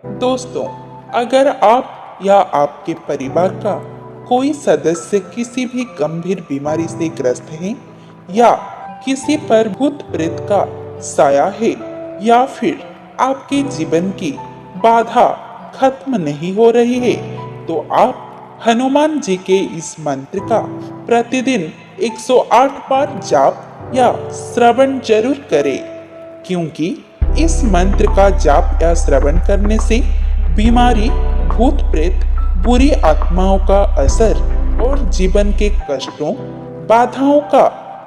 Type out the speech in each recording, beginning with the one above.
दोस्तों, अगर आप या आपके परिवार का कोई सदस्य किसी भी गंभीर बीमारी से ग्रस्त है या किसी पर भूत प्रेत का साया है या फिर आपके जीवन की बाधा खत्म नहीं हो रही है, तो आप हनुमान जी के इस मंत्र का प्रतिदिन 108 बार जाप या श्रवण जरूर करें, क्योंकि इस मंत्र का जाप या श्रवण करने से बीमारी, भूत प्रेत, बुरी आत्माओं का असर और जीवन के कष्टों, बाधाओं का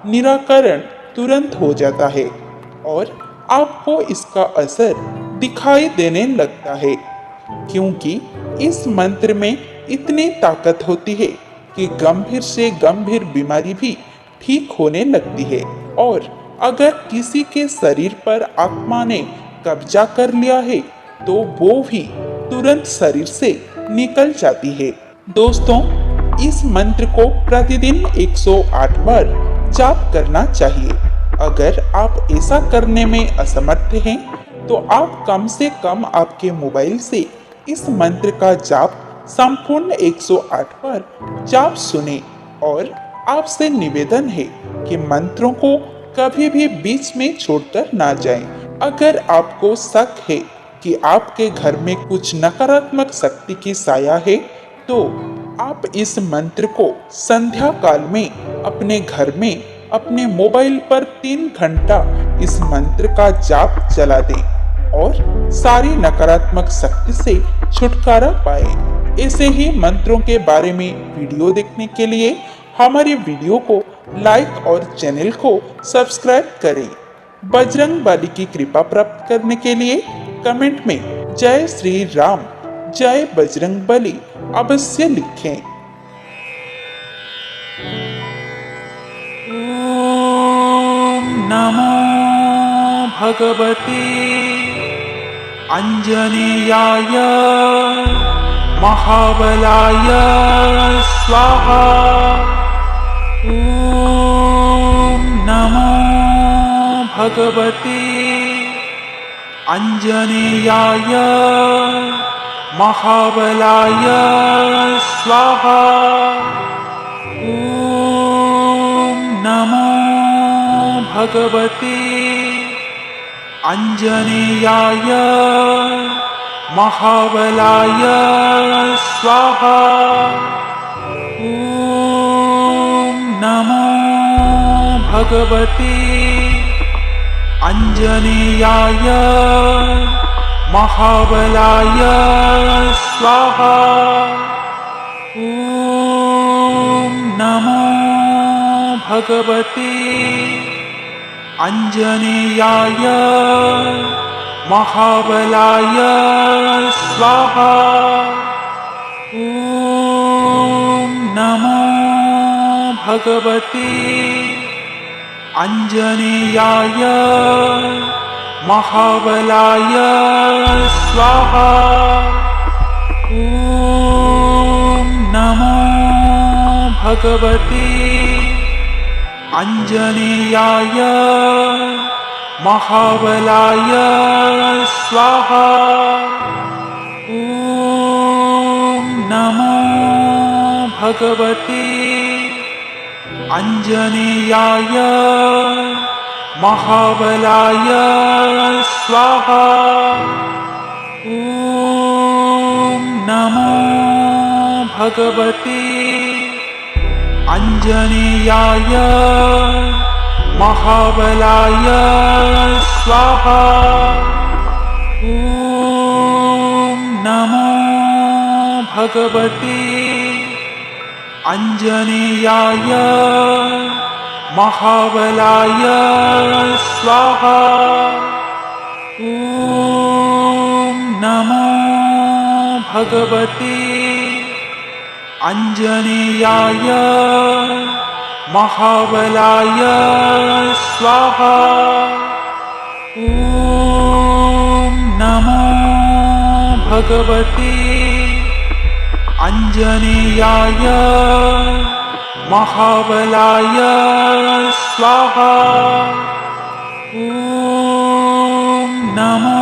निराकरण तुरंत हो जाता है और आपको इसका असर दिखाई देने लगता है, क्योंकि इस मंत्र में इतनी ताकत होती है कि गंभीर से गंभीर बीमारी भी ठीक होने लगती है। और अगर किसी के शरीर पर आत्मा ने कब्जा कर लिया है तो वो भी तुरंत शरीर से निकल जाती है। दोस्तों, इस मंत्र को प्रतिदिन 108 बार जाप करना चाहिए। अगर आप ऐसा करने में असमर्थ हैं तो आप कम से कम आपके मोबाइल से इस मंत्र का जाप संपूर्ण 108 बार जाप सुने। और आपसे निवेदन है कि मंत्रों को कभी भी बीच में छोड़कर ना जाएं। अगर आपको शक है कि आपके घर में कुछ नकारात्मक शक्ति की साया है, तो आप इस मंत्र को संध्या काल में अपने घर में अपने मोबाइल पर 3 घंटा इस मंत्र का जाप चला दें और सारी नकारात्मक शक्ति से छुटकारा पाए। ऐसे ही मंत्रों के बारे में वीडियो देखने के लिए हमारे वीडियो को लाइक और चैनल को सब्सक्राइब करें। बजरंग बली की कृपा प्राप्त करने के लिए कमेंट में जय श्री राम, जय बजरंग बली अवश्य लिखें। ओम नमो भगवते अंजनेयाय महाबलाय स्वाहा। ओम नमो भगवते अंजनेयाय महाबलाय स्वाहा। ओम नमो भगवते अंजनेयाय महाबलाय स्वाहा। ओम नमो भगवते अंजनेयाय महाबलाय स्वाहा। ओम नमो भगवते अंजनेयाय महाबलाय स्वाहा। ओम नमो भगवते अंजनेयाय महाबलाय स्वाहा। ओम नमो भगवते अंजनेयाय महाबलाय स्वाहा। ओम नमो भगवते अंजनेयाय महाबलाय स्वाहा। ओम नमो भगवते अंजनेयाय महाबलाय स्वाहा। ओम नमो भगवते अंजनेयाय महाबलाय स्वाहा। ओम नमो भगवते अंजनेयाय महाबलाय स्वाहा। ओम नमो भगवते अंजनेयाय महाबलाय स्वाहा। ओम नमो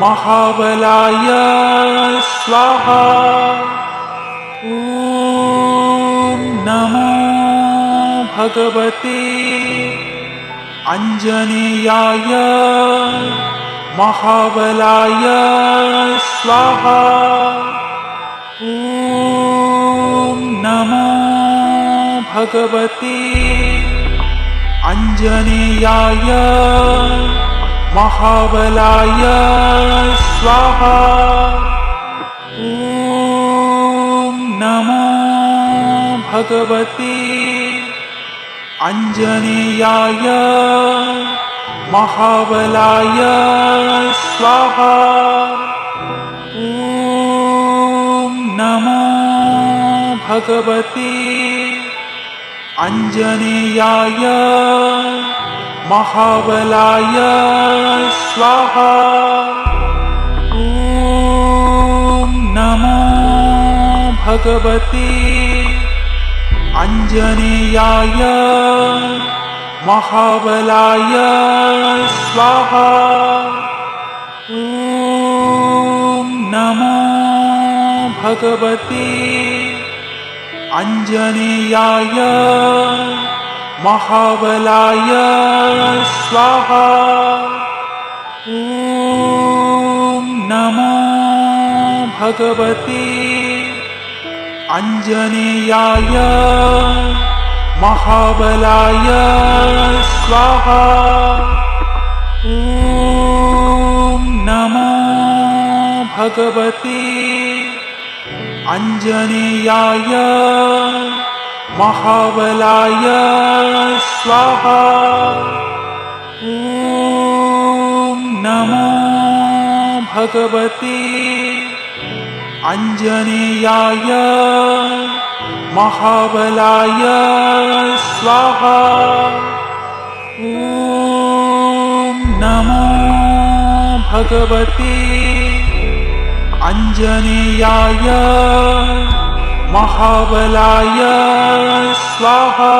महाबलाय स्वाहा। ॐ नमो भगवते आञ्जनेयाय महाबलाय स्वाहा। ॐ नमो भगवते आञ्जनेयाय महाबलाय स्वाहा। ॐ नमो भगवते आञ्जनेयाय महाबलाय स्वाहा। ॐ नमो भगवते आञ्जनेयाय महाबलाय स्वाहा। ॐ नमो भगवते आञ्जनेयाय महाबलाय स्वाहा। ॐ नमो भगवते आञ्जनेयाय महाबलाय स्वाहा। ॐ नमो भगवते आञ्जनेयाय महाबलाय स्वाहा। ॐ नमो भगवते आञ्जनेयाय महाबलाय स्वाहा। ॐ नमो भगवते आञ्जनेयाय महाबलाय स्वाहा। ॐ नमो भगवते आञ्जनेयाय महाबलाय स्वाहा।